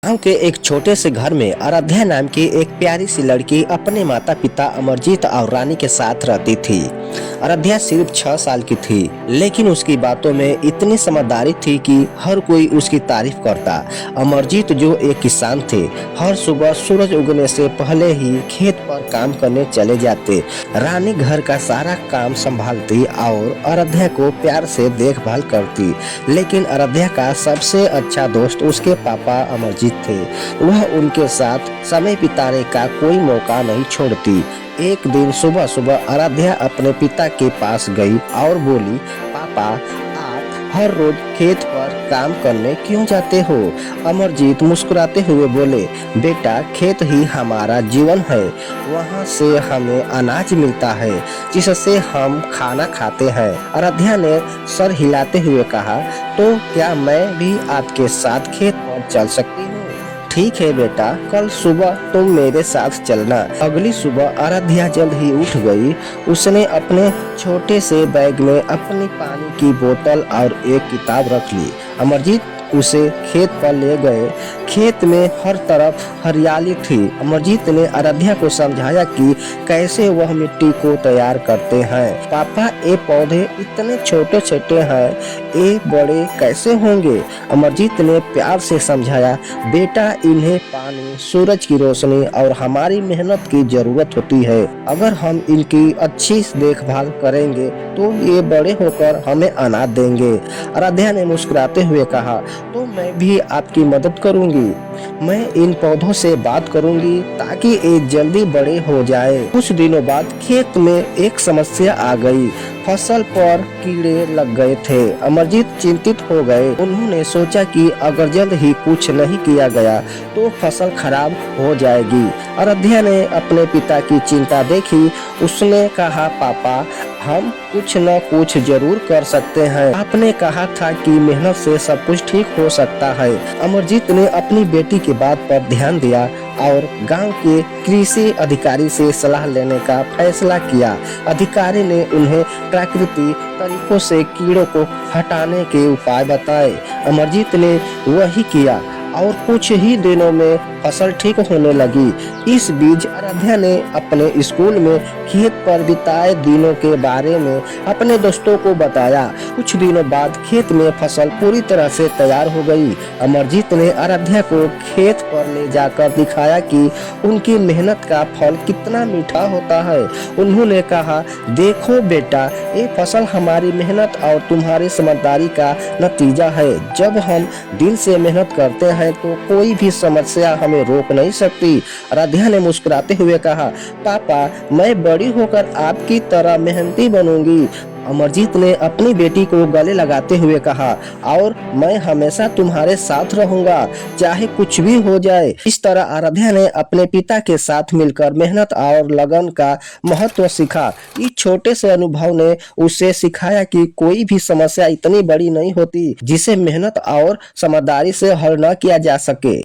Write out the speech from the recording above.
गांव के एक छोटे से घर में आराध्या नाम की एक प्यारी सी लड़की अपने माता पिता अमरजीत और रानी के साथ रहती थी। आराध्या सिर्फ 6 साल की थी, लेकिन उसकी बातों में इतनी समझदारी थी कि हर कोई उसकी तारीफ करता। अमरजीत जो एक किसान थे, हर सुबह सूरज उगने से पहले ही खेत पर काम करने चले जाते। रानी घर का सारा काम संभालती और आराध्या को प्यार से देखभाल करती। लेकिन आराध्या का सबसे अच्छा दोस्त उसके पापा अमरजीत थे। वह उनके साथ समय बिताने का कोई मौका नहीं छोड़ती। एक दिन सुबह सुबह आराध्या अपने पिता के पास गई और बोली, पापा, आप हर रोज खेत पर काम करने क्यों जाते हो? अमरजीत मुस्कुराते हुए बोले, बेटा, खेत ही हमारा जीवन है। वहाँ से हमें अनाज मिलता है जिससे हम खाना खाते हैं। आराध्या ने सर हिलाते हुए कहा, तो क्या मैं भी आपके साथ खेत पर चल सकती हूँ? ठीक है बेटा, कल सुबह तुम मेरे साथ चलना। अगली सुबह आराध्या जल्द ही उठ गई। उसने अपने छोटे से बैग में अपनी पानी की बोतल और एक किताब रख ली। अमरजीत उसे खेत पर ले गए। खेत में हर तरफ हरियाली थी। अमरजीत ने आराध्या को समझाया कि कैसे वह मिट्टी को तैयार करते हैं। पापा, ये पौधे इतने छोटे छोटे हैं, ये बड़े कैसे होंगे? अमरजीत ने प्यार से समझाया, बेटा, इन्हें पानी, सूरज की रोशनी और हमारी मेहनत की जरूरत होती है। अगर हम इनकी अच्छी देखभाल करेंगे तो ये बड़े होकर हमें अनाज देंगे। आराध्या ने मुस्कुराते हुए कहा, तो मैं भी आपकी मदद करूंगी। मैं इन पौधों से बात करूंगी ताकि ये जल्दी बड़े हो जाए। कुछ दिनों बाद खेत में एक समस्या आ गई। फसल पर कीड़े लग गए थे। अमरजीत चिंतित हो गए। उन्होंने सोचा कि अगर जल्द ही कुछ नहीं किया गया तो फसल खराब हो जाएगी। आराध्या ने अपने पिता की चिंता देखी। उसने कहा, पापा, हम कुछ न कुछ जरूर कर सकते हैं। आपने कहा था कि मेहनत से सब कुछ ठीक हो सकता है। अमरजीत ने अपनी बेटी की बात पर ध्यान दिया और गांव के कृषि अधिकारी से सलाह लेने का फैसला किया। अधिकारी ने उन्हें प्राकृतिक तरीकों से कीड़ों को हटाने के उपाय बताए। अमरजीत ने वही किया और कुछ ही दिनों में फसल ठीक होने लगी। इस बीच आराध्या ने अपने स्कूल में खेत पर बिताए दिनों के बारे में अपने दोस्तों को बताया। कुछ दिनों बाद खेत में फसल पूरी तरह से तैयार हो गई। अमरजीत ने आराध्या को खेत पर ले जाकर दिखाया कि उनकी मेहनत का फल कितना मीठा होता है। उन्होंने कहा, देखो बेटा, ये फसल हमारी मेहनत और तुम्हारी समझदारी का नतीजा है। जब हम दिल से मेहनत करते हैं तो कोई भी समस्या हमें रोक नहीं सकती। आराध्या ने मुस्कुराते हुए कहा, पापा, मैं बड़ी होकर आपकी तरह मेहनती बनूंगी। अमरजीत ने अपनी बेटी को गले लगाते हुए कहा, और मैं हमेशा तुम्हारे साथ रहूंगा, चाहे कुछ भी हो जाए। इस तरह आराध्या ने अपने पिता के साथ मिलकर मेहनत और लगन का महत्व सीखा। इस छोटे से अनुभव ने उसे सिखाया कि कोई भी समस्या इतनी बड़ी नहीं होती जिसे मेहनत और समझदारी से हल न किया जा सके।